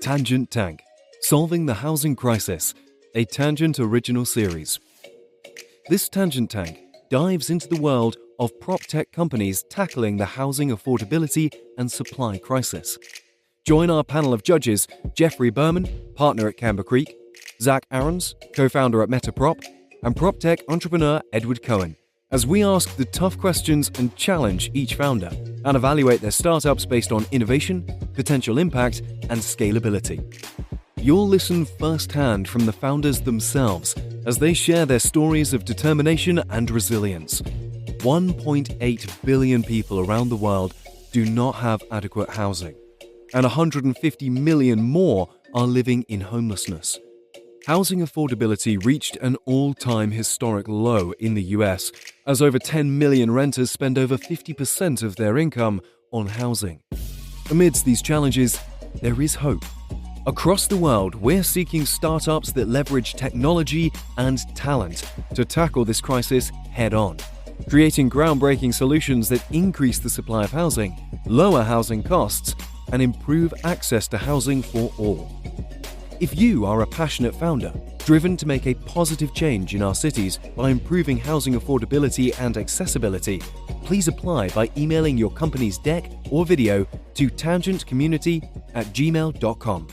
Tangent Tank, Solving the Housing Crisis, a Tangent original series. This Tangent Tank dives into the world of prop tech companies tackling the housing affordability and supply crisis. Join our panel of judges, Jeffrey Berman, partner at Camber Creek, Zach Aarons, co-founder at Metaprop, and prop tech entrepreneur Edward Cohen, as we ask the tough questions and challenge each founder and evaluate their startups based on innovation, potential impact, and scalability. You'll listen firsthand from the founders themselves as they share their stories of determination and resilience. 1.8 billion people around the world do not have adequate housing, and 150 million more are living in homelessness. Housing affordability reached an all-time historic low in the US, as over 10 million renters spend over 50% of their income on housing. Amidst these challenges, there is hope. Across the world, we're seeking startups that leverage technology and talent to tackle this crisis head-on, creating groundbreaking solutions that increase the supply of housing, lower housing costs, and improve access to housing for all. If you are a passionate founder, driven to make a positive change in our cities by improving housing affordability and accessibility, please apply by emailing your company's deck or video to tangentcommunity@gmail.com.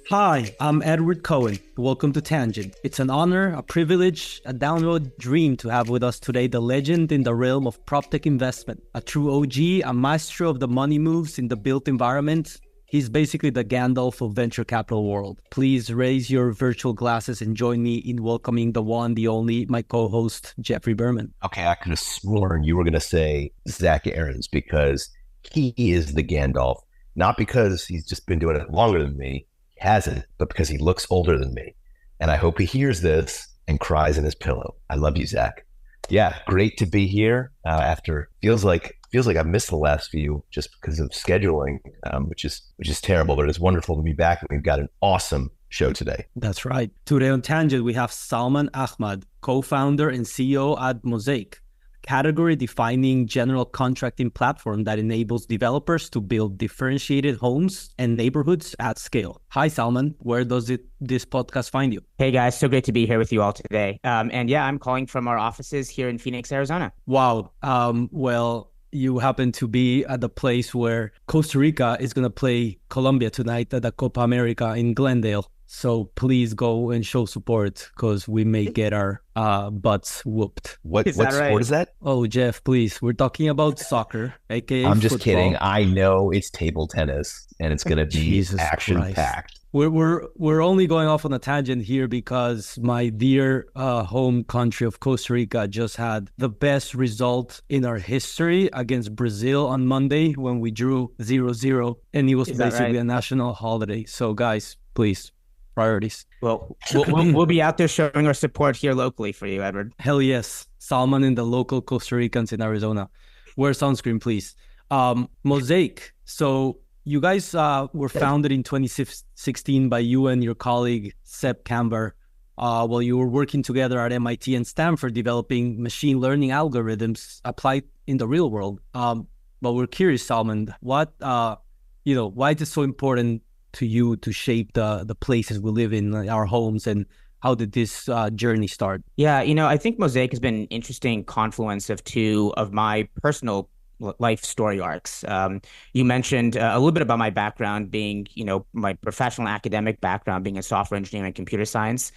Hi, I'm Edward Cohen. Welcome to Tangent. It's an honor, a privilege, a download dream to have with us today the legend in the realm of PropTech investment, a true OG, a maestro of the money moves in the built environment. He's basically the Gandalf of venture capital world. Please raise your virtual glasses and join me in welcoming the one, the only, my co-host, Jeffrey Berman. Okay, I could have sworn you were going to say Zach Aarons because he is the Gandalf, not because he's just been doing it longer than me. He hasn't, but because he looks older than me. And I hope he hears this and cries in his pillow. I love you, Zach. Yeah, great to be here after feels like I've missed the last few just because of scheduling, which is terrible, but it's wonderful to be back. And we've got an awesome show today. That's right. Today on Tangent, we have Salman Ahmad, co-founder and CEO at Mosaic, category-defining general contracting platform that enables developers to build differentiated homes and neighborhoods at scale. Hi, Salman. Where does this podcast find you? Hey, guys. So great to be here with you all today. And yeah, I'm calling from our offices here in Phoenix, Arizona. Wow. Well, you happen to be at the place where Costa Rica is going to play Colombia tonight at the Copa America in Glendale. So please go and show support because we may get our butts whooped. What sport right? is that? Oh, Jeff, please. We're talking about soccer, aka I'm just football. kidding. I know it's table tennis and it's going to be action-packed. We're only going off on a tangent here because my dear home country of Costa Rica just had the best result in our history against Brazil on Monday when we drew 0-0, and it was basically a national holiday. So guys, please, priorities. Well, we'll be out there showing our support here locally for you, Edward. Hell yes. Salman and the local Costa Ricans in Arizona. Wear sunscreen, please. Mosaic. So you guys were founded in 2016 by you and your colleague, Sep Kamvar, while you were working together at MIT and Stanford developing machine learning algorithms applied in the real world. But we're curious, Salman, why is it so important to you to shape the places we live in, our homes, and how did this journey start? Yeah, I think Mosaic has been an interesting confluence of two of my personal life story arcs. You mentioned a little bit about my background being, my professional academic background being in software engineering and computer science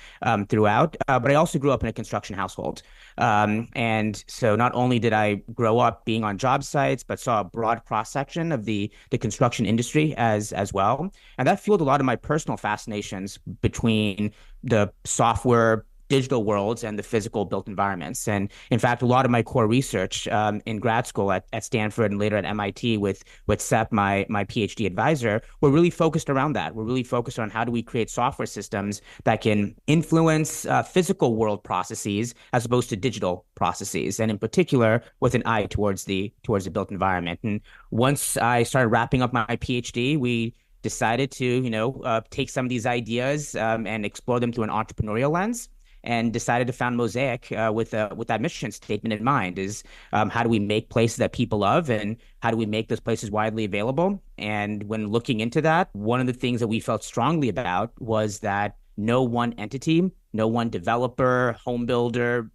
throughout, but I also grew up in a construction household. And so not only did I grow up being on job sites, but saw a broad cross-section of the construction industry as well. And that fueled a lot of my personal fascinations between the software digital worlds and the physical built environments. And in fact, a lot of my core research in grad school at Stanford and later at MIT with Sep, my PhD advisor, were really focused around that. We're really focused on how do we create software systems that can influence physical world processes as opposed to digital processes, and in particular with an eye towards the built environment. And once I started wrapping up my PhD, we decided to take some of these ideas and explore them through an entrepreneurial lens. and decided to found Mosaic with that mission statement in mind. Is how do we make places that people love, and how do we make those places widely available? And when looking into that, one of the things that we felt strongly about was that no one entity, no one developer, home builder,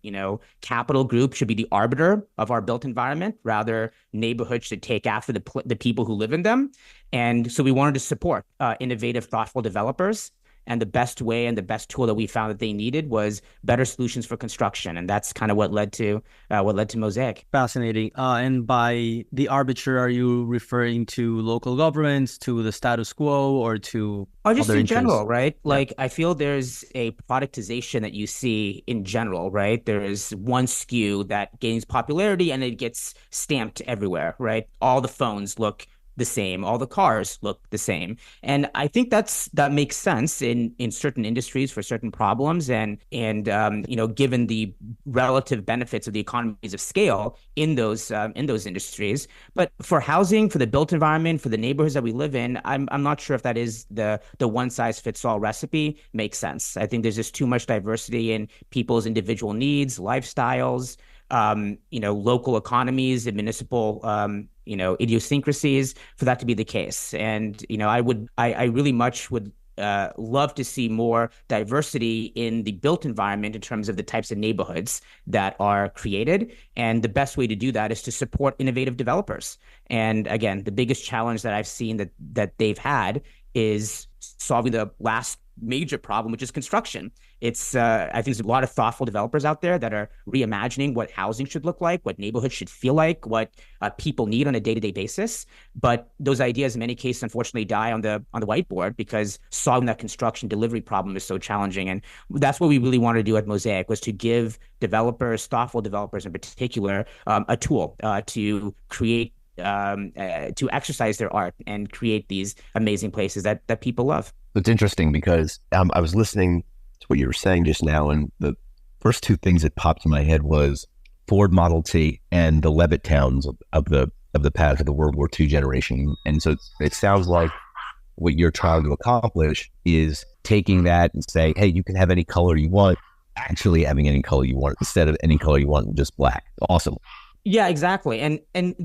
capital group should be the arbiter of our built environment. Rather, neighborhoods should take after the people who live in them. And so we wanted to support innovative, thoughtful developers. And the best way and the best tool that we found that they needed was better solutions for construction. And that's kind of what led to Mosaic. Fascinating. And by the arbiter, are you referring to local governments, to the status quo, or to just other in interests? general, right? Like, I feel there's a productization that you see in general, right? There is one SKU that gains popularity and it gets stamped everywhere, right? All the phones look the same, all the cars look the same, and I think that makes sense in certain industries for certain problems, and given the relative benefits of the economies of scale in those industries. But for housing, for the built environment, for the neighborhoods that we live in, I'm not sure if that is the one size fits all recipe makes sense. I think there's just too much diversity in people's individual needs, lifestyles, local economies and municipal, idiosyncrasies for that to be the case. And, I really much would love to see more diversity in the built environment in terms of the types of neighborhoods that are created. And the best way to do that is to support innovative developers. And again, the biggest challenge that I've seen that they've had is solving the last major problem, which is construction. It's I think there's a lot of thoughtful developers out there that are reimagining what housing should look like, what neighborhoods should feel like, what people need on a day-to-day basis. But those ideas, in many cases, unfortunately, die on the whiteboard because solving that construction delivery problem is so challenging. And that's what we really wanted to do at Mosaic, was to give developers, thoughtful developers in particular, a tool to create, to exercise their art and create these amazing places that people love. It's interesting because I was listening to what you were saying just now, and the first two things that popped in my head was Ford Model T and the Levitt towns of the past, of the World War II generation. And so it sounds like what you're trying to accomplish is taking that and say, hey, you can have any color you want, actually having any color you want instead of any color you want, just black. Awesome. Yeah, exactly. And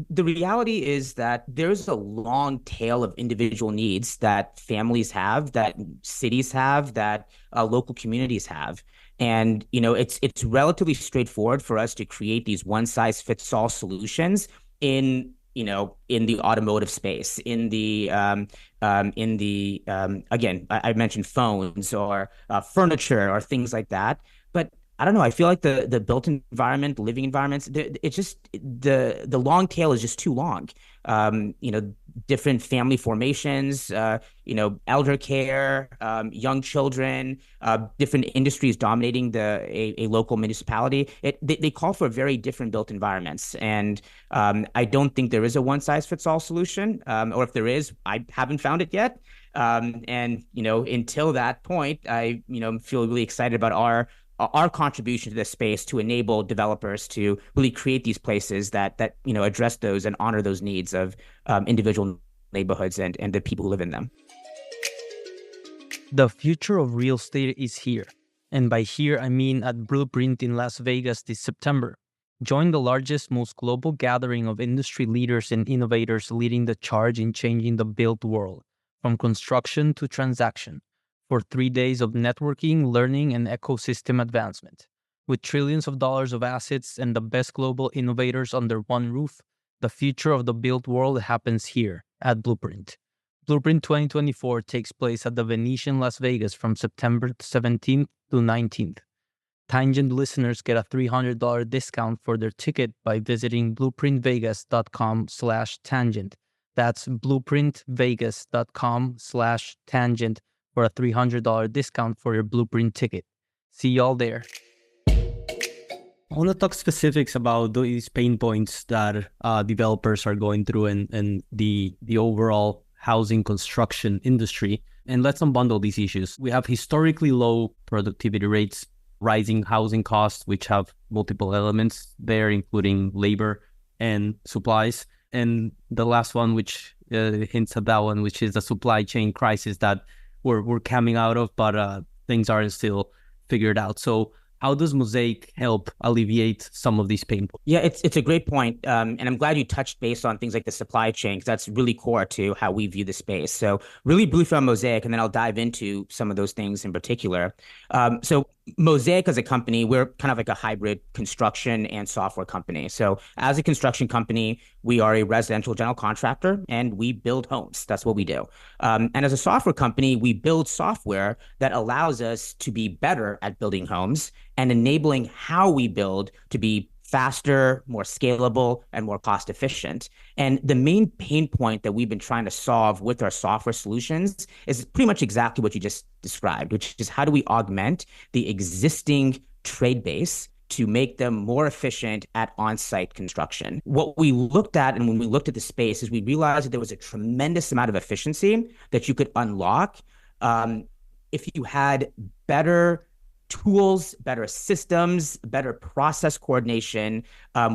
the reality is that there's a long tail of individual needs that families have, that cities have, that local communities have. And, it's relatively straightforward for us to create these one size fits all solutions in the automotive space, again, I mentioned phones or furniture or things like that. But I don't know. I feel like the built environment, living environments, it's just the long tail is just too long. Different family formations, elder care, young children, different industries dominating a local municipality. They call for very different built environments, and I don't think there is a one size fits all solution. Or if there is, I haven't found it yet. Until that point, I feel really excited about our contribution to this space to enable developers to really create these places that address those and honor those needs of individual neighborhoods and the people who live in them. The future of real estate is here. And by here, I mean at Blueprint in Las Vegas this September. Join the largest, most global gathering of industry leaders and innovators leading the charge in changing the built world, from construction to transaction, for 3 days of networking, learning, and ecosystem advancement. With trillions of dollars of assets and the best global innovators under one roof, the future of the built world happens here at Blueprint. Blueprint 2024 takes place at the Venetian Las Vegas from September 17th to 19th. Tangent listeners get a $300 discount for their ticket by visiting blueprintvegas.com/tangent. That's blueprintvegas.com/tangent for a $300 discount for your Blueprint ticket. See y'all there. I want to talk specifics about these pain points that developers are going through and the overall housing construction industry. And let's unbundle these issues. We have historically low productivity rates, rising housing costs, which have multiple elements there, including labor and supplies. And the last one, which hints at that one, which is the supply chain crisis that we're coming out of, but things aren't still figured out. So How does Mosaic help alleviate some of these pain points? Yeah, it's a great point. And I'm glad you touched base on things like the supply chain, because that's really core to how we view the space. So really briefly on Mosaic, and then I'll dive into some of those things in particular. So Mosaic as a company, we're kind of like a hybrid construction and software company. So as a construction company, we are a residential general contractor and we build homes. That's what we do. And as a software company, we build software that allows us to be better at building homes and enabling how we build to be faster, more scalable, and more cost efficient. And the main pain point that we've been trying to solve with our software solutions is pretty much exactly what you just described, which is how do we augment the existing trade base to make them more efficient at on-site construction. What we looked at, and when we looked at the space, is we realized that there was a tremendous amount of efficiency that you could unlock if you had better tools, better systems, better process coordination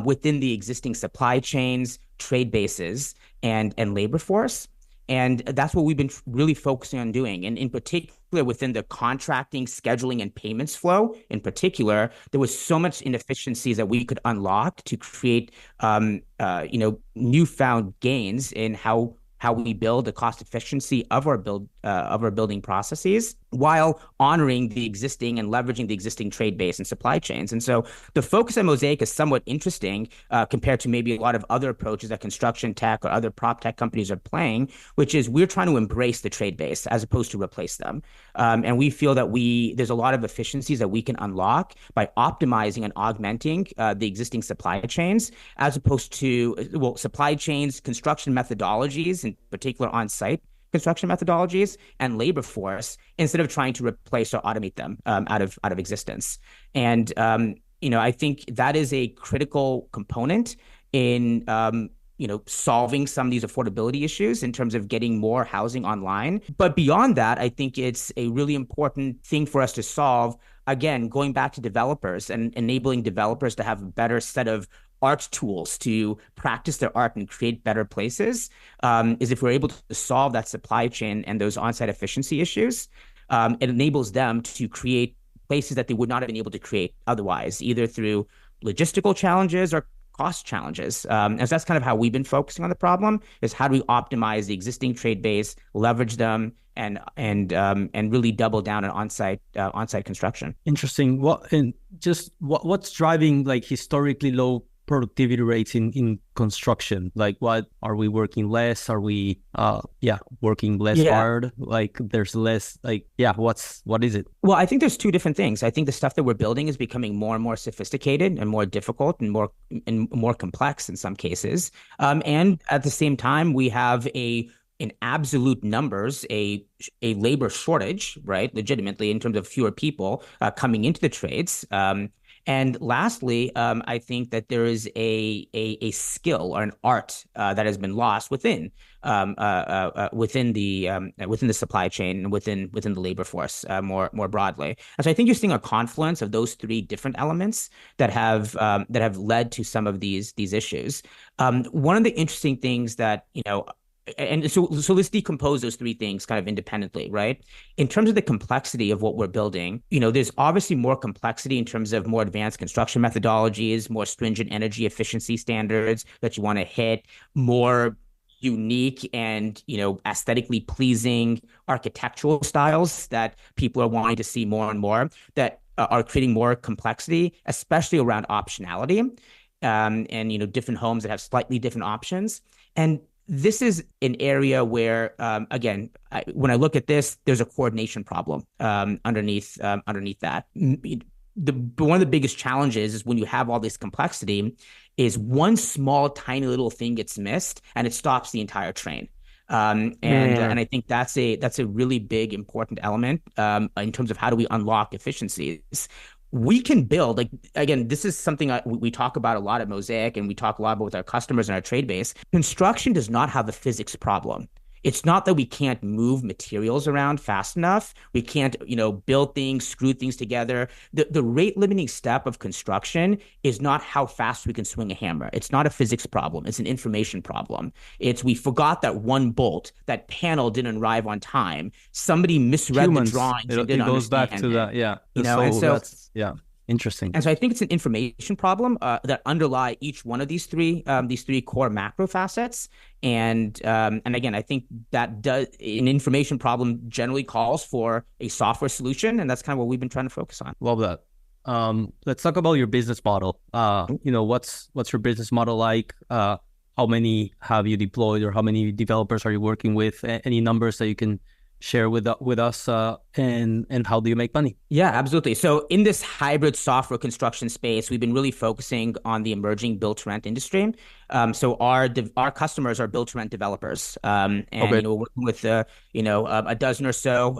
within the existing supply chains, trade bases, and labor force. And that's what we've been really focusing on doing. And in particular, within the contracting, scheduling, and payments flow, in particular, there was so much inefficiencies that we could unlock to create, newfound gains in how we build, the cost efficiency of our building processes, while honoring the existing and leveraging the existing trade base and supply chains. And so the focus on Mosaic is somewhat interesting compared to maybe a lot of other approaches that construction tech or other prop tech companies are playing, which is we're trying to embrace the trade base as opposed to replace them. And we feel that there's a lot of efficiencies that we can unlock by optimizing and augmenting the existing supply chains, as opposed to, supply chains, construction methodologies, in particular on-site construction methodologies, and labor force, instead of trying to replace or automate them out of existence. And I think that is a critical component in solving some of these affordability issues in terms of getting more housing online. But beyond that, I think it's a really important thing for us to solve. Again, going back to developers and enabling developers to have a better set of art tools to practice their art and create better places, is if we're able to solve that supply chain and those on-site efficiency issues, it enables them to create places that they would not have been able to create otherwise, either through logistical challenges or cost challenges. And so that's kind of how we've been focusing on the problem, is how do we optimize the existing trade base, leverage them, and really double down on on-site construction. Interesting. What's driving like historically low productivity rates in construction? Like, what are we working less? Are we working less hard? Like, there's less, what is it? Well, I think there's two different things. I think the stuff that we're building is becoming more and more sophisticated and more difficult and more complex in some cases. And at the same time, we have in absolute numbers, a labor shortage, right? Legitimately, in terms of fewer people coming into the trades. And lastly, I think that there is a skill or an art that has been lost within the supply chain and within the labor force more broadly. And so I think you're seeing a confluence of those three different elements that have led to some of these issues. One of the interesting things that and so let's decompose those three things kind of independently, right? In terms of the complexity of what we're building, there's obviously more complexity in terms of more advanced construction methodologies, more stringent energy efficiency standards that you want to hit, more unique and, aesthetically pleasing architectural styles that people are wanting to see more and more, that are creating more complexity, especially around optionality, and different homes that have slightly different options. And this is an area where, again, when I look at this, there's a coordination problem underneath that. One of the biggest challenges is when you have all this complexity, is one small, tiny little thing gets missed and it stops the entire train. And I think that's a really big, important element in terms of how do we unlock efficiencies. We can build, again, this is something we talk about a lot at Mosaic, and we talk a lot about with our customers and our trade base. Construction does not have a physics problem. It's not that we can't move materials around fast enough. We can't, build things, screw things together. The rate limiting step of construction is not how fast we can swing a hammer. It's not a physics problem. It's an information problem. We forgot that one bolt, that panel didn't arrive on time. Somebody misread the drawings and didn't understand. It goes back to that, yeah. Interesting. And so I think it's an information problem that underlie each one of these three core macro facets. And again, I think that an information problem generally calls for a software solution, and that's kind of what we've been trying to focus on. Love that. Let's talk about your business model. What's your business model like? How many have you deployed, or how many developers are you working with? Any numbers that you can share with us, and how do you make money? Yeah, absolutely. So in this hybrid software construction space, we've been really focusing on the emerging build-to-rent industry. So our customers are build-to-rent developers, and we're working with a dozen or so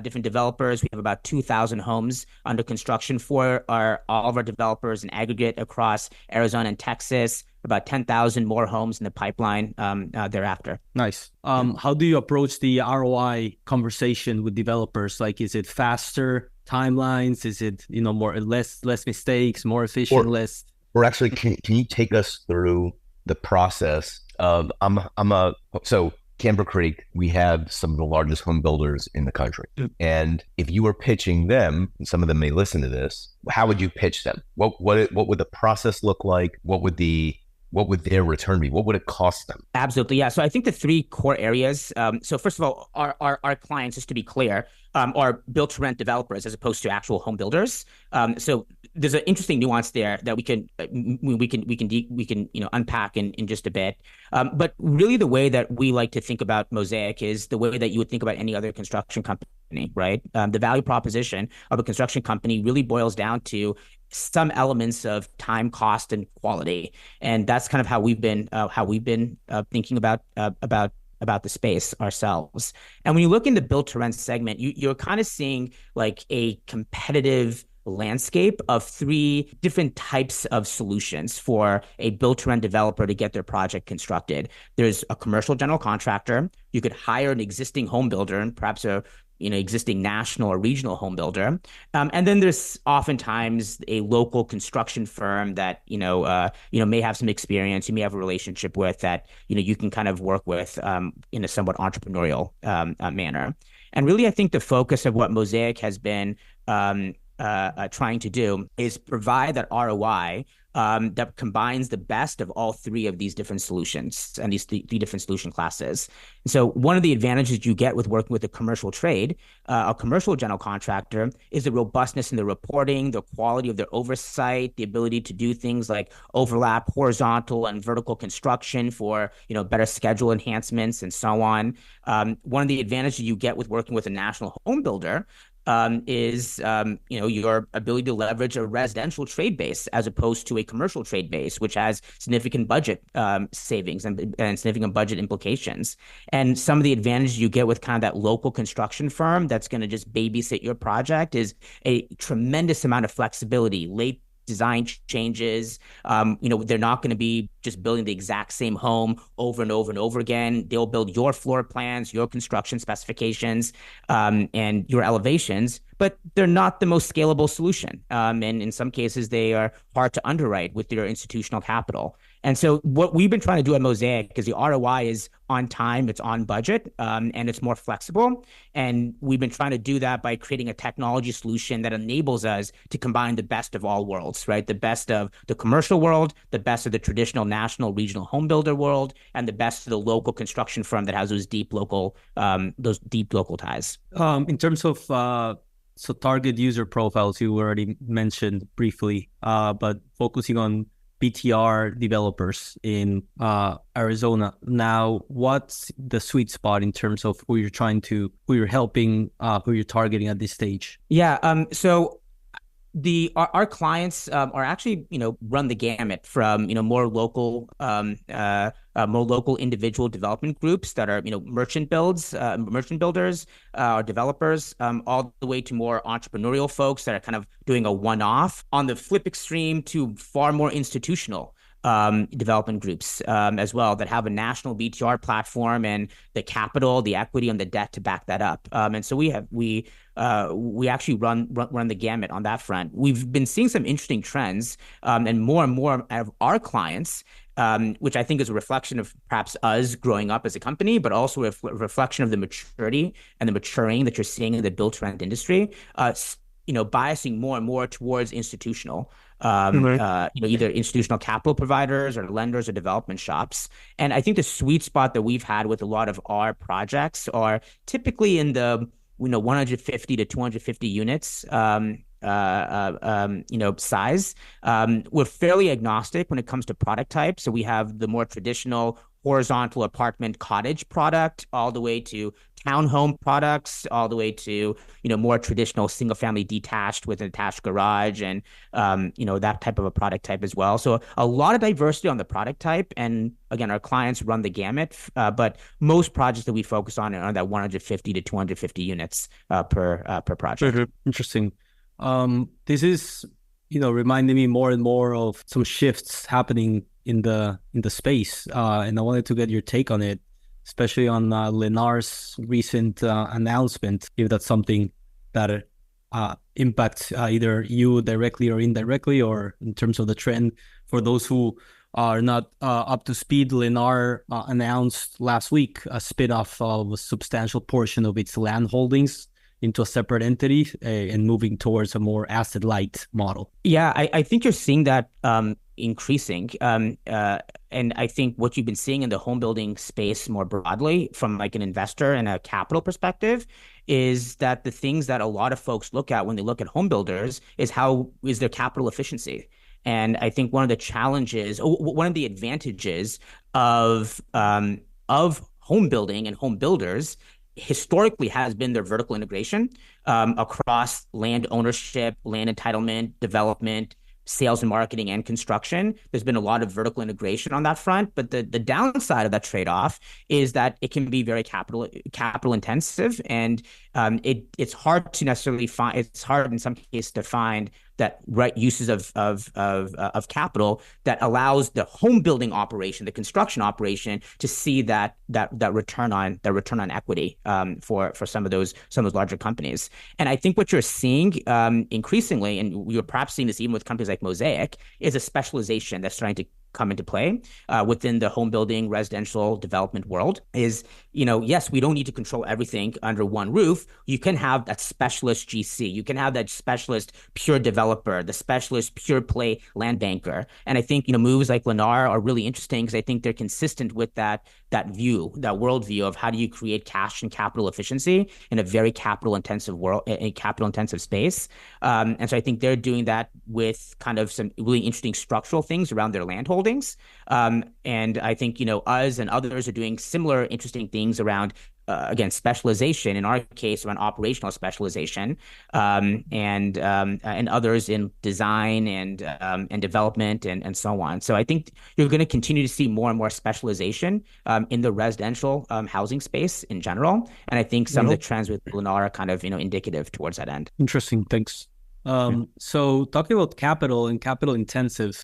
different developers. We have about 2,000 homes under construction for all of our developers in aggregate across Arizona and Texas. About 10,000 more homes in the pipeline thereafter. Nice. How do you approach the ROI conversation with developers? Like, is it faster timelines? Is it less mistakes, more efficient, less? Or actually, can you take us through the process of so Camber Creek, we have some of the largest home builders in the country. And if you were pitching them, and some of them may listen to this, how would you pitch them? What would the process look like? What would their return be? What would it cost them? Absolutely. Yeah. So I think the three core areas. So first of all, our clients, just to be clear, are build-to-rent developers as opposed to actual home builders. So there's an interesting nuance there that we can unpack in just a bit. But really, the way that we like to think about Mosaic is the way that you would think about any other construction company, right? The value proposition of a construction company really boils down to some elements of time, cost, and quality, and that's kind of how we've been thinking about the space ourselves. And when you look in the build-to-rent segment, you're kind of seeing like a competitive landscape of three different types of solutions for a build-to-rent developer to get their project constructed. There's a commercial general contractor. You could hire an existing home builder and perhaps a existing national or regional home builder. And then there's oftentimes a local construction firm that, may have some experience, you may have a relationship with that, you can kind of work with in a somewhat entrepreneurial manner. And really, I think the focus of what Mosaic has been trying to do is provide that ROI that combines the best of all three of these different solutions and these three different solution classes. And so one of the advantages you get with working with a commercial trade, a commercial general contractor, is the robustness in the reporting, the quality of their oversight, the ability to do things like overlap horizontal and vertical construction for, better schedule enhancements and so on. One of the advantages you get with working with a national home builder is your ability to leverage a residential trade base as opposed to a commercial trade base, which has significant budget savings and significant budget implications. And some of the advantages you get with kind of that local construction firm that's going to just babysit your project is a tremendous amount of flexibility, late design changes. They're not going to be just building the exact same home over and over and over again. They'll build your floor plans, your construction specifications, and your elevations, but they're not the most scalable solution. And in some cases, they are hard to underwrite with your institutional capital. And so what we've been trying to do at Mosaic is the ROI is on time, it's on budget, and it's more flexible. And we've been trying to do that by creating a technology solution that enables us to combine the best of all worlds, right? The best of the commercial world, the best of the traditional national regional home builder world, and the best of the local construction firm that has those deep local ties. In terms of so target user profiles, you already mentioned briefly, but focusing on BTR developers in Arizona. Now, what's the sweet spot in terms of who you're helping, who you're targeting at this stage? Yeah. So our clients are actually, run the gamut from, more local individual development groups that are, merchant builders, or developers, all the way to more entrepreneurial folks that are kind of doing a one-off. On the flip extreme to far more institutional development groups as well that have a national BTR platform and the capital, the equity, and the debt to back that up. And so we actually run the gamut on that front. We've been seeing some interesting trends, and more of our clients, which I think is a reflection of perhaps us growing up as a company, but also a reflection of the maturity and the maturing that you're seeing in the build-to-rent industry. biasing more and more towards institutional, either institutional capital providers or lenders or development shops. And I think the sweet spot that we've had with a lot of our projects are typically in the 150 to 250 units size. We're fairly agnostic when it comes to product type. So we have the more traditional horizontal apartment cottage product, all the way to townhome products, all the way to more traditional single family detached with an attached garage, and that type of a product type as well. So a lot of diversity on the product type, and again, our clients run the gamut, but most projects that we focus on are that 150 to 250 units per project. Interesting. This is reminding me more and more of some shifts happening in the space, and I wanted to get your take on it, especially on Lennar's recent announcement, if that's something that impacts either you directly or indirectly, or in terms of the trend. For those who are not up to speed, Lennar announced last week a spin-off of a substantial portion of its land holdings into a separate entity and moving towards a more asset-light model. Yeah, I think you're seeing that increasing. And I think what you've been seeing in the home building space more broadly from like an investor and a capital perspective is that the things that a lot of folks look at when they look at home builders is how is their capital efficiency. And I think one of the challenges, one of the advantages of home building and home builders historically has been their vertical integration across land ownership, land entitlement, development, sales and marketing, and construction. There's been a lot of vertical integration on that front, but the downside of that trade-off is that it can be very capital intensive, and it's hard to necessarily find. It's hard in some cases to find that right uses of capital that allows the home building operation, the construction operation, to see that return on equity for some of those larger companies. And I think what you're seeing increasingly, and you're perhaps seeing this even with companies like Mosaic, is a specialization that's starting to come into play within the home building residential development world. Is yes, we don't need to control everything under one roof. You can have that specialist GC, you can have that specialist pure developer, the specialist pure play land banker. And I think moves like Lennar are really interesting because I think they're consistent with that view, that worldview of how do you create cash and capital efficiency in a very capital intensive world, a capital intensive space. And so I think they're doing that with kind of some really interesting structural things around their land holdings. And I think, us and others are doing similar interesting things around, again, specialization, in our case, around operational specialization, and others in design and development and so on. So I think you're going to continue to see more and more specialization in the residential housing space in general. And I think some of the trends with Lennar are kind of, indicative towards that end. Interesting. Thanks. So talking about capital and capital intensive,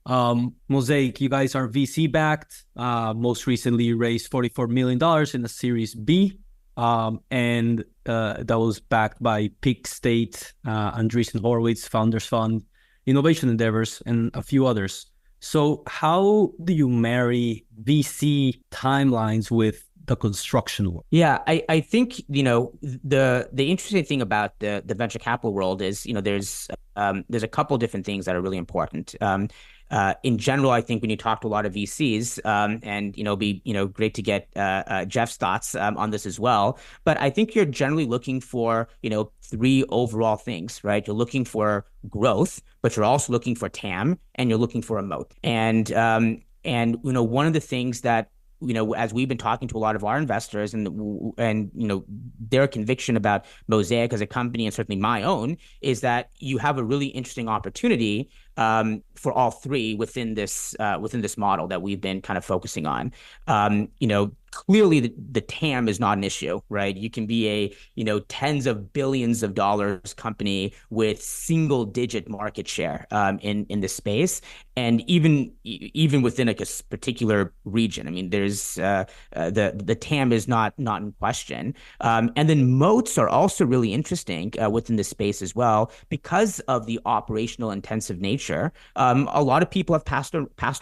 Mosaic, you guys are VC backed, most recently raised $44 million in a Series B. And that was backed by Peak State, Andreessen Horowitz, Founders Fund, Innovation Endeavors, and a few others. So how do you marry VC timelines with the construction world? Yeah, I think, the interesting thing about the venture capital world is, there's a couple different things that are really important. In general, I think when you talk to a lot of VCs, and it'd be great to get Jeff's thoughts on this as well. But I think you're generally looking for three overall things, right? You're looking for growth, but you're also looking for TAM, and you're looking for a moat. And one of the things that as we've been talking to a lot of our investors and their conviction about Mosaic as a company, and certainly my own, is that you have a really interesting opportunity for all three within this model that we've been kind of focusing on. Clearly the TAM is not an issue, right? You can be a tens of billions of dollars company with single digit market share in this space, and even within a particular region. I mean, there's the TAM is not in question, and then moats are also really interesting within this space as well because of the operational intensive nature. A lot of people have passed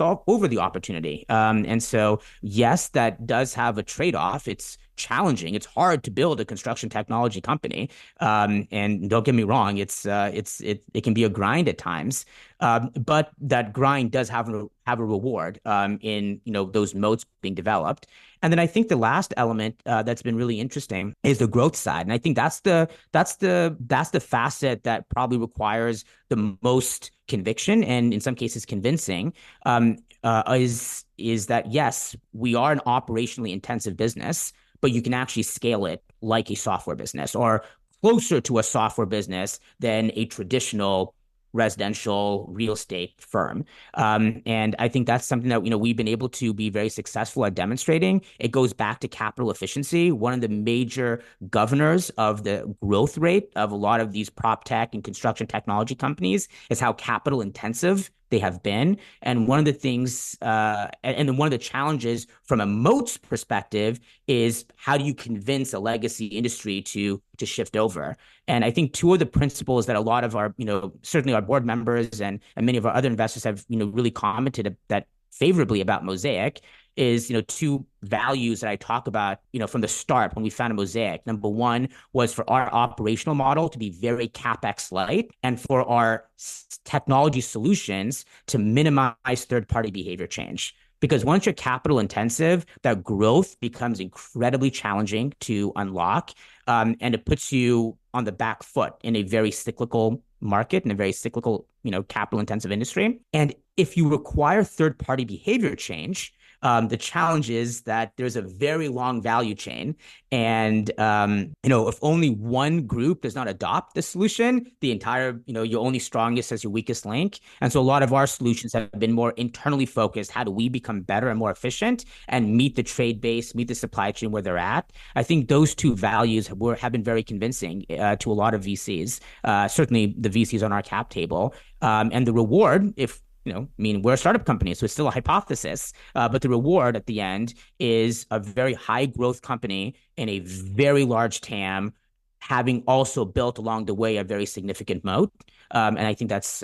over the opportunity, and so yes, that does have have a trade-off. It's challenging. It's hard to build a construction technology company. And don't get me wrong, it can be a grind at times. But that grind does have a reward in those moats being developed. And then I think the last element that's been really interesting is the growth side. And I think that's the facet that probably requires the most conviction and in some cases convincing. Is that yes, we are an operationally intensive business, but you can actually scale it like a software business or closer to a software business than a traditional residential real estate firm. And I think that's something that, we've been able to be very successful at demonstrating. It goes back to capital efficiency. One of the major governors of the growth rate of a lot of these prop tech and construction technology companies is how capital intensive they have been. And one of the things, and then one of the challenges from a moats perspective is how do you convince a legacy industry to shift over? And I think two of the principles that a lot of our, certainly our board members and many of our other investors have, really commented that favorably about Mosaic is, two values that I talk about, from the start when we founded Mosaic. Number one was for our operational model to be very CapEx light and for our technology solutions to minimize third-party behavior change. Because once you're capital intensive, that growth becomes incredibly challenging to unlock. And it puts you on the back foot in a very cyclical market, in a very cyclical, capital intensive industry. And if you require third-party behavior change, the challenge is that there's a very long value chain. And, if only one group does not adopt the solution, the entire, you're only strongest as your weakest link. And so a lot of our solutions have been more internally focused. How do we become better and more efficient and meet the trade base, meet the supply chain where they're at? I think those two values have been very convincing to a lot of VCs, certainly the VCs on our cap table. And the reward, we're a startup company, so it's still a hypothesis, but the reward at the end is a very high growth company in a very large TAM, having also built along the way a very significant moat. And I think that's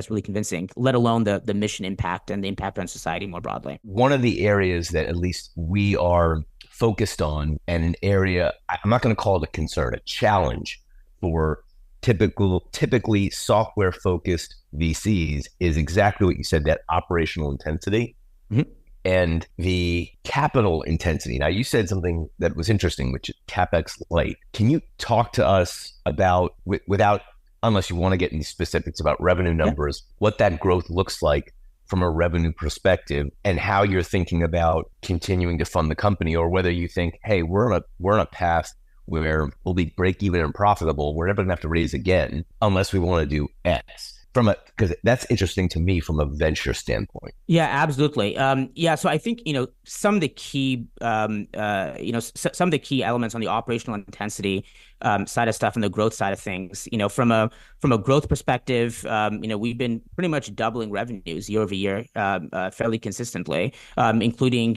really convincing, let alone the mission impact and the impact on society more broadly. One of the areas that at least we are focused on, and an area, I'm not going to call it a concern, a challenge for typically software-focused VCs is exactly what you said, that operational intensity and the capital intensity. Now, you said something that was interesting, which is CapEx light. Can you talk to us about, without, unless you want to get into specifics about revenue numbers, what that growth looks like from a revenue perspective and how you're thinking about continuing to fund the company, or whether you think, hey, we're on a path where we'll be break even and profitable. We're never going to have to raise again unless we want to do X. Because that's interesting to me from a venture standpoint. Yeah, absolutely. So I think some of the key some of the key elements on the operational intensity side of stuff and the growth side of things. From a growth perspective, we've been pretty much doubling revenues year over year, fairly consistently, including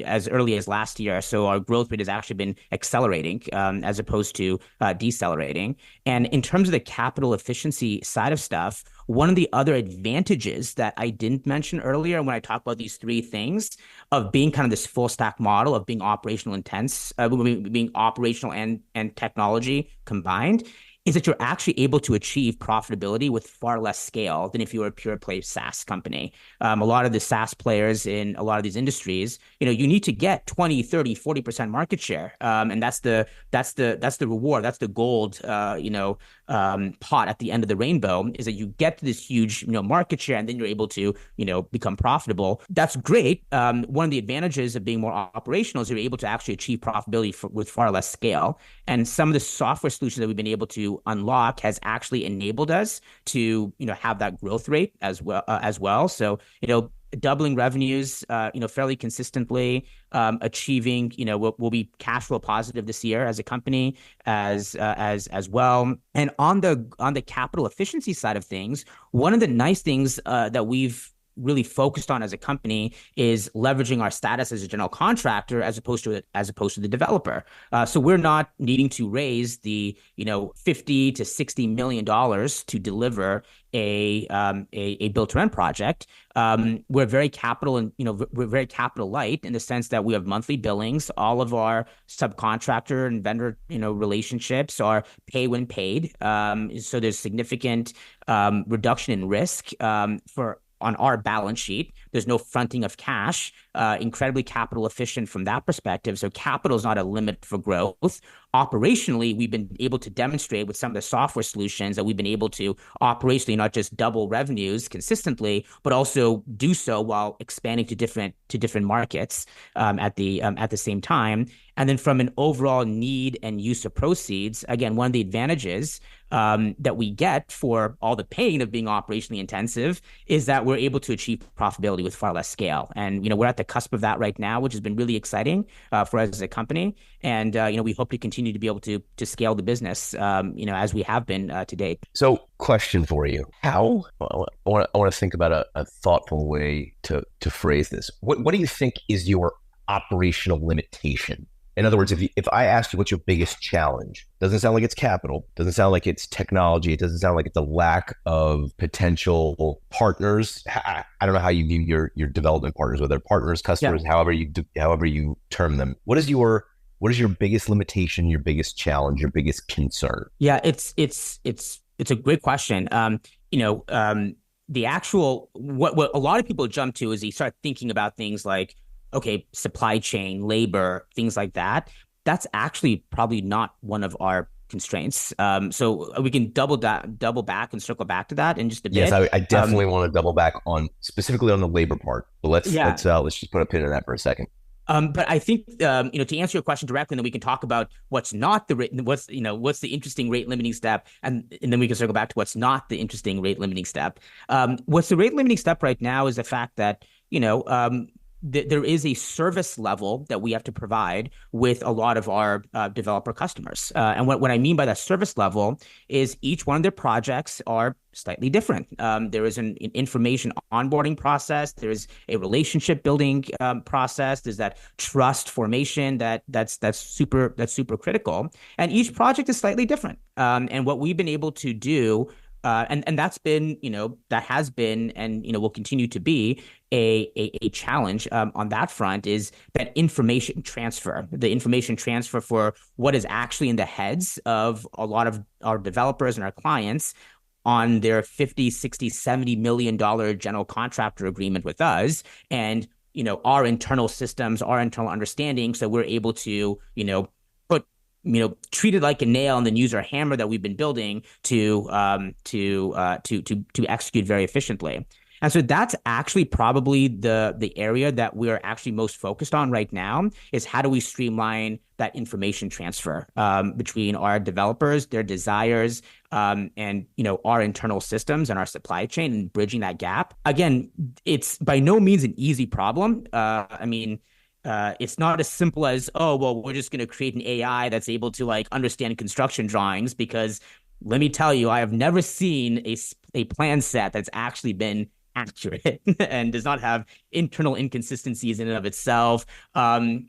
as early as last year. So our growth rate has actually been accelerating as opposed to decelerating. And in terms of the capital efficiency side of stuff, one of the other advantages that I didn't mention earlier when I talk about these three things of being kind of this full stack model of being operational intense, being operational and technology combined, is that you're actually able to achieve profitability with far less scale than if you were a pure play SaaS company. A lot of the SaaS players in a lot of these industries, you need to get 20, 30, 40% market share. And that's the reward. That's the gold, pot at the end of the rainbow, is that you get to this huge, market share, and then you're able to, become profitable. That's great. One of the advantages of being more operational is you're able to actually achieve profitability with far less scale. And some of the software solutions that we've been able to unlock has actually enabled us to, have that growth rate as well. So, doubling revenues, fairly consistently, achieving, we'll be cash flow positive this year as a company as well. And on the capital efficiency side of things, one of the nice things that we've really focused on as a company is leveraging our status as a general contractor as opposed to the developer. So we're not needing to raise the 50 to $60 million to deliver a build to rent project. We're very we're very capital light in the sense that we have monthly billings. All of our subcontractor and vendor relationships are pay when paid. So there's significant reduction in risk on our balance sheet. There's no fronting of cash, incredibly capital efficient from that perspective. So capital is not a limit for growth. Operationally, we've been able to demonstrate with some of the software solutions that we've been able to operationally not just double revenues consistently, but also do so while expanding to different markets at the same time. And then from an overall need and use of proceeds, again, one of the advantages that we get for all the pain of being operationally intensive is that we're able to achieve profitability with far less scale. And, we're at the cusp of that right now, which has been really exciting for us as a company. And, we hope to continue to be able to scale the business, as we have been to date. So question for you, how, I want to think about a thoughtful way to phrase this. What do you think is your operational limitation? In other words, if I asked you what's your biggest challenge, doesn't sound like it's capital, doesn't sound like it's technology, it doesn't sound like it's a lack of potential partners. I don't know how you view your development partners, whether partners, customers, however you term them. What is your biggest limitation, your biggest challenge, your biggest concern? Yeah, it's a great question. The actual what a lot of people jump to is they start thinking about things like, okay, supply chain, labor, things like that. That's actually probably not one of our constraints. So we can double back and circle back to that in just a bit. Yes, I definitely want to double back on specifically on the labor part. But let's just put a pin in that for a second. But I think to answer your question directly, then we can talk about what's the interesting rate limiting step, and then we can circle back to what's not the interesting rate limiting step. What's the rate limiting step right now is the fact that there is a service level that we have to provide with a lot of our developer customers. And what I mean by that service level is each one of their projects are slightly different. There is an information onboarding process. There's a relationship building process. There's that trust formation that's super critical. And each project is slightly different. And what we've been able to do, and that's been, that has been, and will continue to be a challenge on that front, is that information transfer. The information transfer for what is actually in the heads of a lot of our developers and our clients on their 50, 60, $70 million general contractor agreement with us, and our internal systems, our internal understanding, so we're able to treat it like a nail and then use our hammer that we've been building to execute very efficiently. And so that's actually probably the area that we're actually most focused on right now, is how do we streamline that information transfer between our developers, their desires, and our internal systems and our supply chain, and bridging that gap. Again, it's by no means an easy problem. It's not as simple as, oh, well, we're just going to create an AI that's able to understand construction drawings, because let me tell you, I have never seen a plan set that's actually been accurate and does not have internal inconsistencies in and of itself, and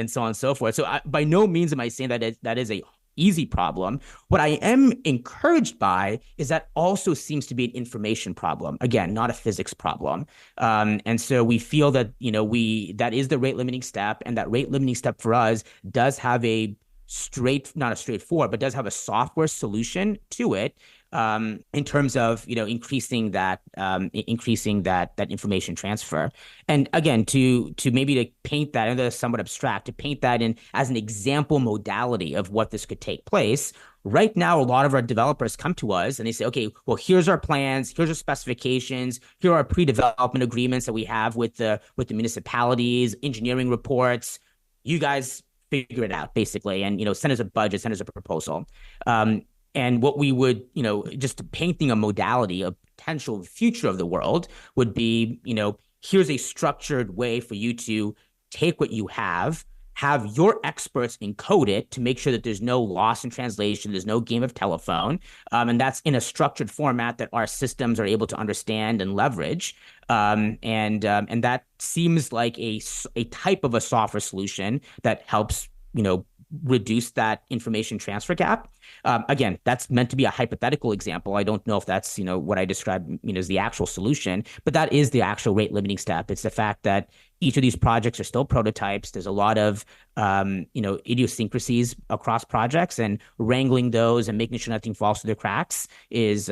so on and so forth. So by no means am I saying that is a easy problem. What I am encouraged by is that also seems to be an information problem. Again, not a physics problem. And so we feel that, that is the rate limiting step, and that rate limiting step for us does have not a straightforward, but does have a software solution to it, in terms of increasing that information transfer. And again, to paint that, into somewhat abstract, to paint that in as an example modality of what this could take place. Right now, a lot of our developers come to us and they say, okay, well, here's our plans, here's our specifications, here are our pre-development agreements that we have with the municipalities, engineering reports. You guys figure it out, basically, and send us a budget, send us a proposal. And what we would, just painting a modality, a potential future of the world would be, here's a structured way for you to take what you have, have your experts encode it to make sure that there's no loss in translation, there's no game of telephone, and that's in a structured format that our systems are able to understand and leverage. And that seems like a type of a software solution that helps, reduce that information transfer gap. Again, that's meant to be a hypothetical example. I don't know if that's, what I described, as the actual solution, but that is the actual rate limiting step. It's the fact that each of these projects are still prototypes. There's a lot of, idiosyncrasies across projects, and wrangling those and making sure nothing falls through the cracks is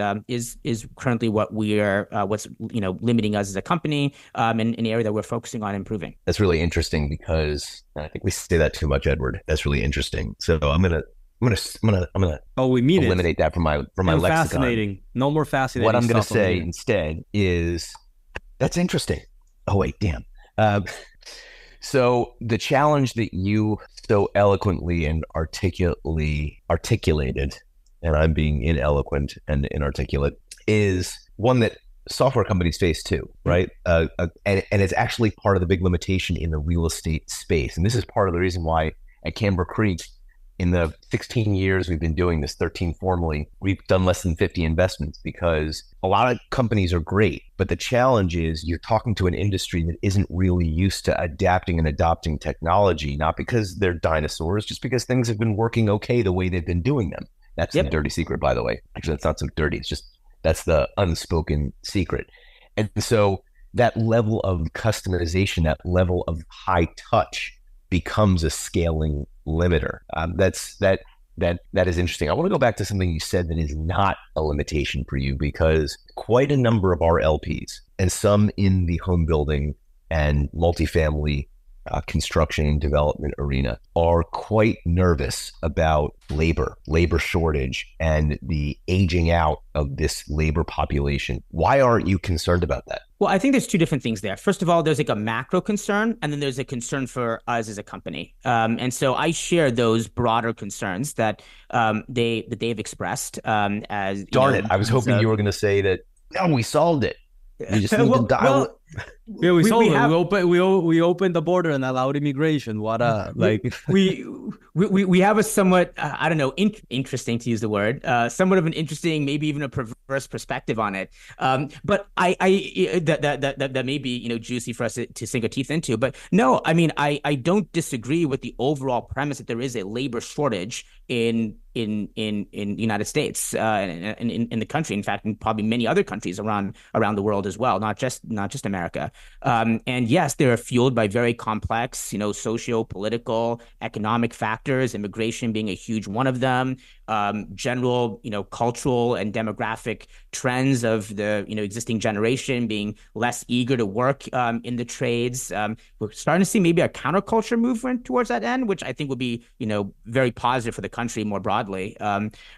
currently what's limiting us as a company, in an area that we're focusing on improving. That's really interesting because I think we say that too much, Edward. That's really interesting. So I'm gonna eliminate that from my lexicon. Fascinating. No more fascinating. What I'm gonna say instead is that's interesting. Oh wait, damn. So the challenge that you so eloquently and articulately articulated, and I'm being ineloquent and inarticulate, is one that software companies face too, right? And it's actually part of the big limitation in the real estate space. And this is part of the reason why at Camber Creek, in the 16 years we've been doing this, 13 formally, we've done less than 50 investments, because a lot of companies are great, but the challenge is you're talking to an industry that isn't really used to adapting and adopting technology, not because they're dinosaurs, just because things have been working okay the way they've been doing them. That's the dirty secret, by the way. Actually, that's not so dirty. It's just, that's the unspoken secret. And so that level of customization, that level of high touch becomes a scaling limiter. That is interesting. I want to go back to something you said that is not a limitation for you, because quite a number of our LPs, and some in the home building and multifamily construction and development arena, are quite nervous about labor shortage and the aging out of this labor population. Why aren't you concerned about that? Well, I think there's two different things there. First of all, there's like a macro concern, and then there's a concern for us as a company. And so I share those broader concerns that they've expressed. As darn it, I was hoping you were going to say that. No, we solved it. We just need to dial it. Yeah, we solved it. We opened the border and allowed immigration. What we have a somewhat I don't know, interesting to use the word, somewhat of an interesting, maybe even a perverse perspective on it. But that may be juicy for us to sink our teeth into. But no, I mean I don't disagree with the overall premise that there is a labor shortage in the United States, in the country, in fact, and probably many other countries around the world as well, not just America. And yes, they're fueled by very complex, socio-political, economic factors, immigration being a huge one of them, general, cultural and demographic trends of the, existing generation being less eager to work in the trades. We're starting to see maybe a counterculture movement towards that end, which I think would be, very positive for the country more broadly.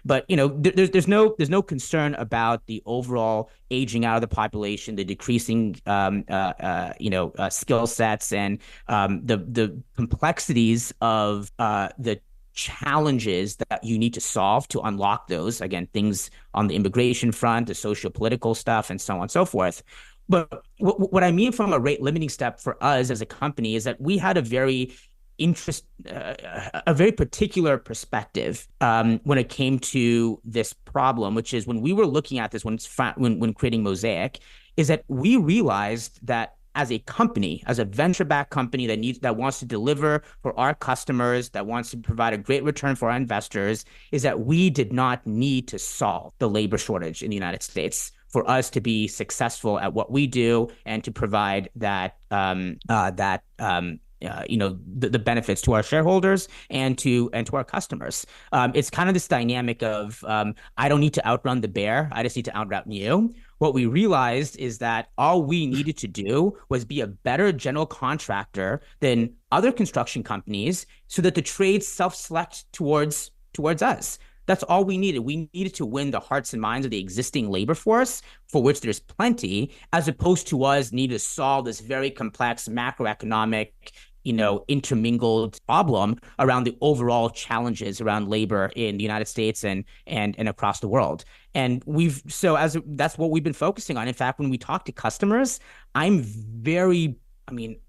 But there's no concern about the overall aging out of the population, the decreasing skill sets, and the complexities of the challenges that you need to solve to unlock those, again, things on the immigration front, the socio-political stuff, and so on and so forth. But what I mean from a rate limiting step for us as a company is that we had a very particular perspective when it came to this problem, which is when we were looking at this, when creating Mosaic, is that we realized that as a company, as a venture-backed company that wants to deliver for our customers, that wants to provide a great return for our investors, is that we did not need to solve the labor shortage in the United States for us to be successful at what we do and to provide the benefits to our shareholders and to our customers. It's kind of this dynamic of I don't need to outrun the bear. I just need to outrun you. What we realized is that all we needed to do was be a better general contractor than other construction companies, so that the trades self-select towards us. That's all we needed. We needed to win the hearts and minds of the existing labor force, for which there's plenty, as opposed to us needing to solve this very complex macroeconomic, intermingled problem around the overall challenges around labor in the United States and across the world. And that's what we've been focusing on. In fact, when we talk to customers, I'm very,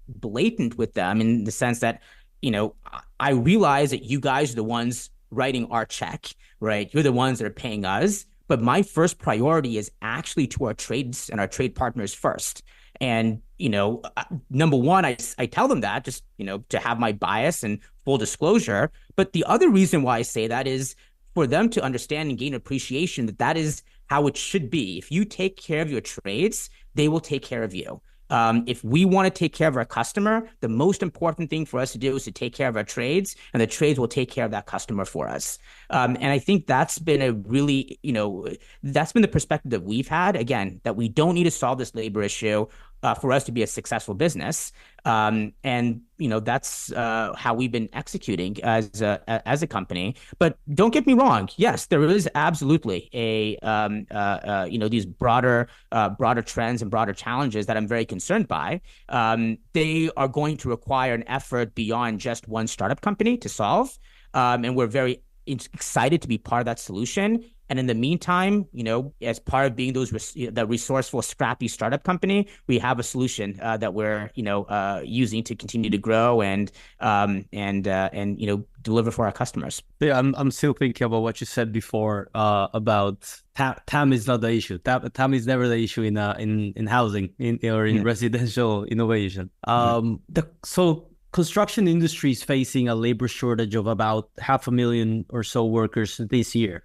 blatant with them in the sense that I realize that you guys are the ones writing our check, right? You're the ones that are paying us. But my first priority is actually to our trades and our trade partners first. And, number one, I tell them that just, to have my bias and full disclosure. But the other reason why I say that is for them to understand and gain appreciation that that is how it should be. If you take care of your trades, they will take care of you. If we want to take care of our customer, the most important thing for us to do is to take care of our trades, and the trades will take care of that customer for us. And I think that's been a really, that's been the perspective that we've had, again, that we don't need to solve this labor issue for us to be a successful business. And that's how we've been executing as a company. But don't get me wrong. Yes, there is absolutely these broader trends and broader challenges that I'm very concerned by. They are going to require an effort beyond just one startup company to solve. And we're very excited to be part of that solution. And in the meantime, as part of being the resourceful, scrappy startup company, we have a solution that we're, using to continue to grow and deliver for our customers. Yeah, I'm still thinking about what you said before about TAM is not the issue. TAM is never the issue in housing or in residential innovation. So construction industry is facing a labor shortage of about 500,000 or so workers this year.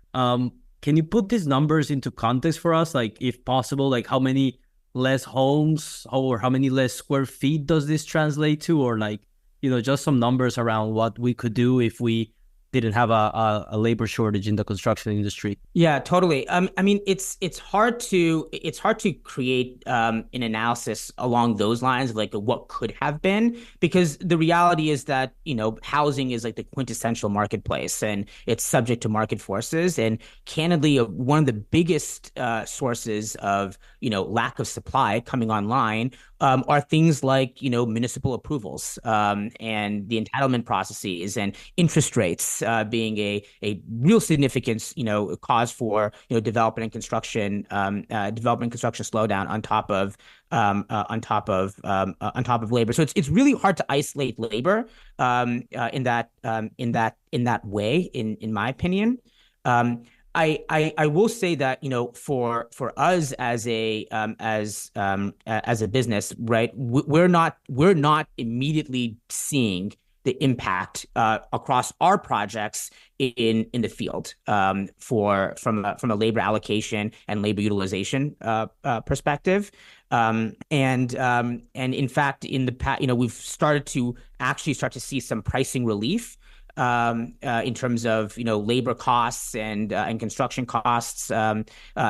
Can you put these numbers into context for us? Like, if possible, like how many less homes or how many less square feet does this translate to? Or like, just some numbers around what we could do if we didn't have a labor shortage in the construction industry. Yeah, totally. I mean, it's hard to create an analysis along those lines of like what could have been, because the reality is that housing is like the quintessential marketplace and it's subject to market forces. And candidly, one of the biggest sources of lack of supply coming online are things like municipal approvals and the entitlement processes and interest rates being a real significant cause for development and construction slowdown on top of labor. So it's really hard to isolate labor in that way, in my opinion. I will say that for us as a business, right, we're not immediately seeing the impact across our projects in the field from a labor allocation and labor utilization perspective. And in fact, in the past, we've started to see some pricing relief in terms of labor costs and construction costs.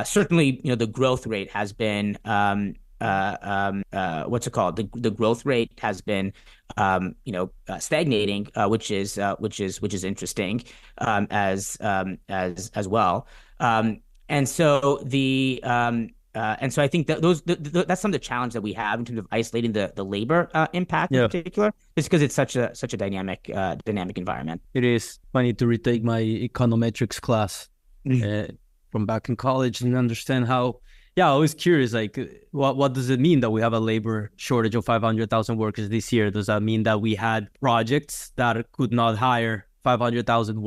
Certainly, the growth rate has been The growth rate has been stagnating, which is interesting as well. And so I think that that's some of the challenge that we have in terms of isolating the labor impact in particular, is because it's such a dynamic environment. It is funny to retake my econometrics class from back in college and understand how. Yeah, I was curious, like, what does it mean that we have a labor shortage of 500,000 workers this year? Does that mean that we had projects that could not hire 500,000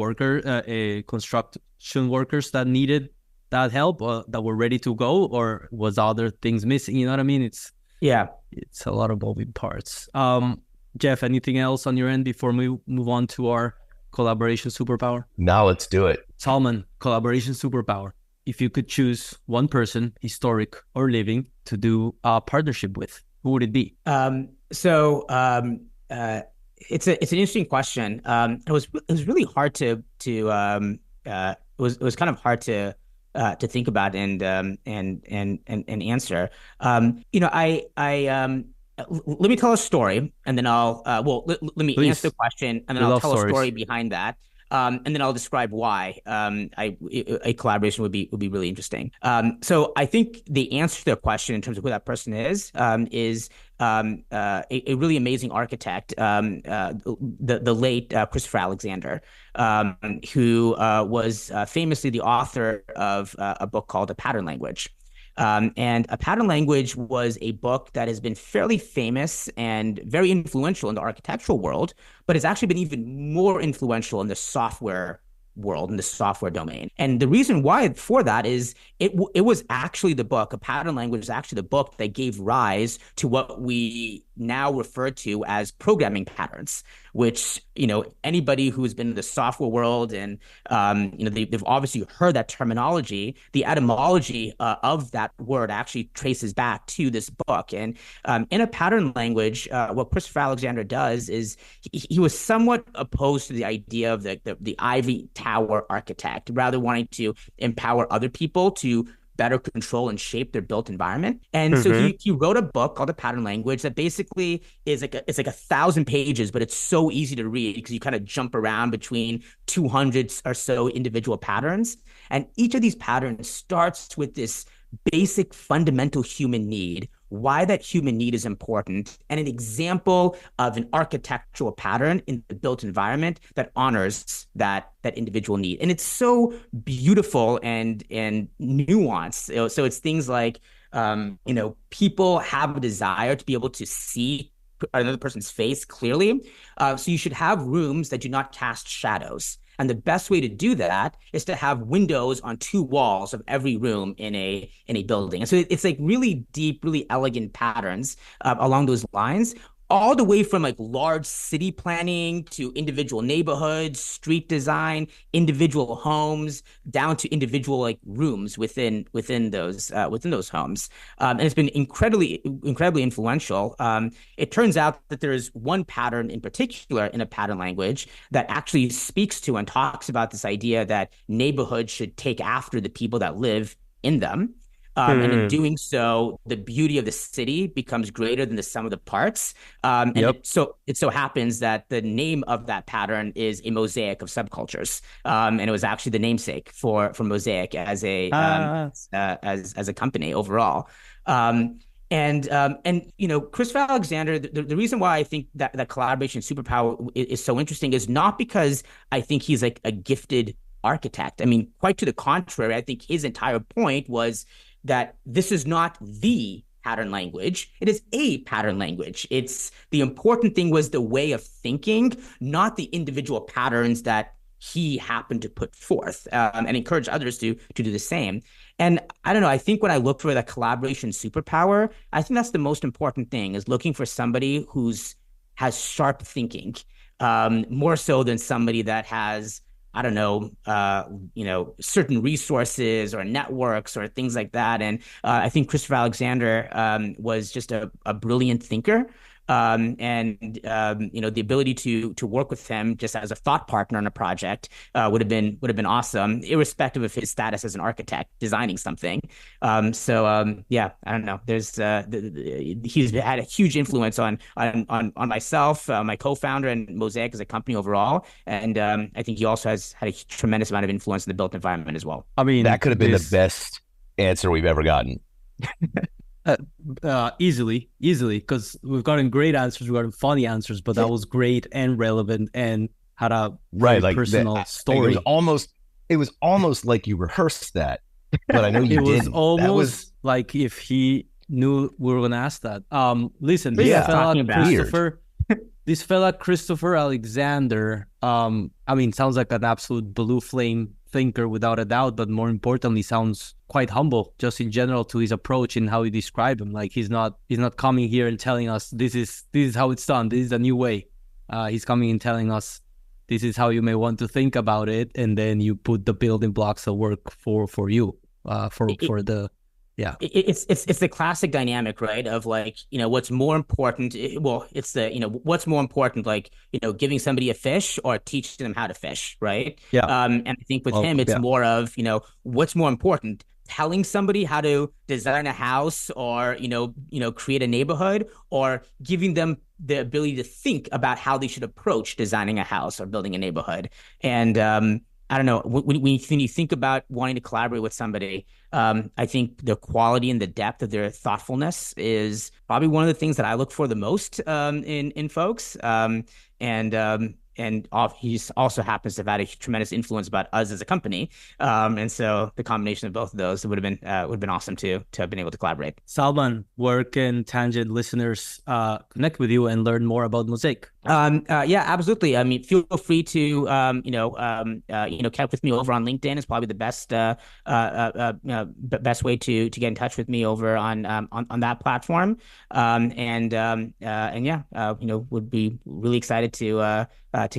construction workers that needed that help, that were ready to go, or was other things missing? You know what I mean? It's a lot of moving parts. Jeff, anything else on your end before we move on to our collaboration superpower? Now let's do it. Salman, collaboration superpower. If you could choose one person, historic or living, to do a partnership with, who would it be? It's an interesting question. It was really hard to it was kind of hard to think about and answer. Let me tell a story, and then I'll let me Please. answer the question, and then I'll tell a story behind that. And then I'll describe why a collaboration would be really interesting. So I think the answer to the question in terms of who that person is a really amazing architect, the late Christopher Alexander, who was famously the author of a book called A Pattern Language. And A Pattern Language was a book that has been fairly famous and very influential in the architectural world, but it's actually been even more influential in the software world, in the software domain. And the reason why for that is it was actually the book, A Pattern Language is actually the book that gave rise to what we now refer to as programming patterns, which, anybody who's been in the software world and, they've obviously heard that terminology. The etymology of that word actually traces back to this book. And in A Pattern Language, what Christopher Alexander does is he was somewhat opposed to the idea of the Ivy Tower architect, rather wanting to empower other people to better control and shape their built environment. And so he wrote a book called A Pattern Language that basically is it's like 1,000 pages, but it's so easy to read because you kind of jump around between 200 or so individual patterns. And each of these patterns starts with this basic fundamental human need, why that human need is important, and an example of an architectural pattern in the built environment that honors that individual need. And it's so beautiful and nuanced. So it's things like, people have a desire to be able to see another person's face clearly. So you should have rooms that do not cast shadows. And the best way to do that is to have windows on 2 walls of every room in a building. And so it's like really deep, really elegant patterns along those lines, all the way from like large city planning to individual neighborhoods, street design, individual homes, down to individual like rooms within those homes. And it's been incredibly influential. It turns out that there is one pattern in particular in A Pattern Language that actually speaks to and talks about this idea that neighborhoods should take after the people that live in them. And in doing so, the beauty of the city becomes greater than the sum of the parts. And it so happens that the name of that pattern is a mosaic of subcultures. And it was actually the namesake for Mosaic as a as a company overall. And Christopher Alexander, the reason why I think that collaboration Superpower is so interesting is not because I think he's like a gifted architect. I mean, quite to the contrary, I think his entire point was that this is not the pattern language. It is a pattern language. It's the important thing was the way of thinking, not the individual patterns that he happened to put forth, and encourage others to do the same. And I don't know, I think when I look for the collaboration superpower, I think that's the most important thing, is looking for somebody has sharp thinking, more so than somebody that has, I don't know, certain resources or networks or things like that. And I think Christopher Alexander was just a brilliant thinker. The ability to work with him just as a thought partner on a project would have been awesome, irrespective of his status as an architect designing something. I don't know. There's he's had a huge influence on myself, my co-founder, and Mosaic as a company overall. And I think he also has had a tremendous amount of influence in the built environment as well. I mean, that could have been the best answer we've ever gotten. Easily, because we've gotten great answers, we've gotten funny answers, but that was great and relevant and had a very personal story. It was almost like you rehearsed that, but I know you didn't. It was almost like if he knew we were going to ask that. Listen, this fella Christopher Alexander, sounds like an absolute blue flame thinker without a doubt, but more importantly, sounds quite humble just in general to his approach and how you describe him. Like he's not coming here and telling us this is how it's done, this is a new way. He's coming and telling us this is how you may want to think about it, and then you put the building blocks that work for you. It's the classic dynamic, right? Of like, what's more important? What's more important, like, giving somebody a fish or teaching them how to fish, right? Yeah. And I think with him, it's more of, what's more important? Telling somebody how to design a house or, create a neighborhood, or giving them the ability to think about how they should approach designing a house or building a neighborhood. And I don't know, when you think about wanting to collaborate with somebody, I think the quality and the depth of their thoughtfulness is probably one of the things that I look for the most in folks. he also happens to have had a tremendous influence about us as a company. And so the combination of both of those would have been awesome to have been able to collaborate. Salman, where can Tangent listeners connect with you and learn more about Mosaic? Yeah, absolutely. I mean, feel free to connect with me over on LinkedIn. Is probably the best way to get in touch with me over on that platform. Would be really excited to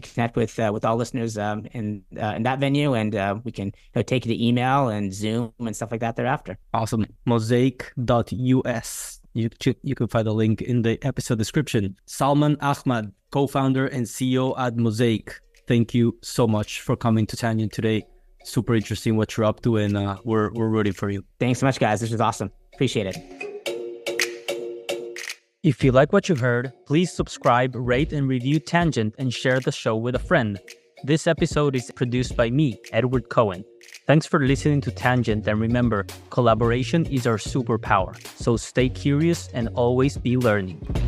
connect with all listeners in that venue, and we can take it to email and Zoom and stuff like that thereafter. Awesome. Mosaic.us. You can find the link in the episode description. Salman Ahmad, co-founder and CEO at Mosaic. Thank you so much for coming to Tangent today. Super interesting what you're up to, and we're rooting for you. Thanks so much, guys. This was awesome. Appreciate it. If you like what you heard, please subscribe, rate, and review Tangent and share the show with a friend. This episode is produced by me, Edward Cohen. Thanks for listening to Tangent, and remember, collaboration is our superpower. So stay curious and always be learning.